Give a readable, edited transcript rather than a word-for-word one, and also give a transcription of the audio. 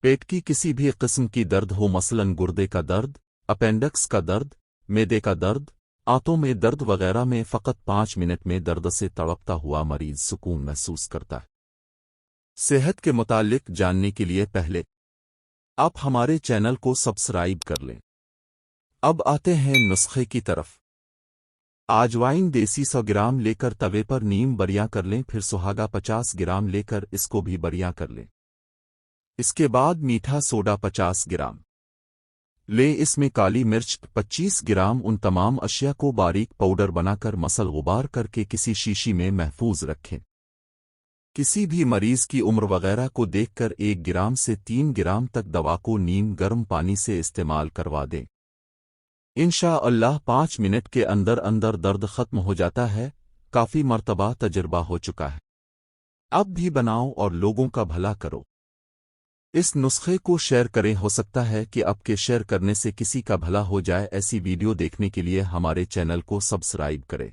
पेट की किसी भी किस्म की दर्द हो, मसलन गुर्दे का दर्द, अपेंडिक्स का दर्द, मैदे का दर्द, आंतों में दर्द वगैरह में फ़कत 5 मिनट में दर्द से तड़पता हुआ मरीज सुकून महसूस करता है। सेहत के मुतालिक जानने के लिए पहले आप हमारे चैनल को सब्सक्राइब कर लें। अब आते हैं नुस्खे की तरफ। अजवाइन देसी 100 ग्राम लेकर तवे पर नीम बरियां कर लें, फिर सुहागा 50 ग्राम लेकर इसको भी बरियां कर लें। इसके बाद मीठा सोडा 50 ग्राम ले, इसमें काली मिर्च 25 ग्राम। उन तमाम अशिया को बारीक पाउडर बनाकर मसल गुबार करके किसी शीशी में महफूज रखें। किसी भी मरीज की उम्र वगैरह को देखकर 1 ग्राम से 3 ग्राम तक दवा को नीम गर्म पानी से इस्तेमाल करवा दें। इंशाअल्लाह 5 मिनट के अंदर अंदर दर्द खत्म हो जाता है। काफ़ी मर्तबा तजुर्बा हो चुका है। अब भी बनाओ और लोगों का भला करो। इस नुस्खे को शेयर करें, हो सकता है कि आपके शेयर करने से किसी का भला हो जाए। ऐसी वीडियो देखने के लिए हमारे चैनल को सब्सक्राइब करें।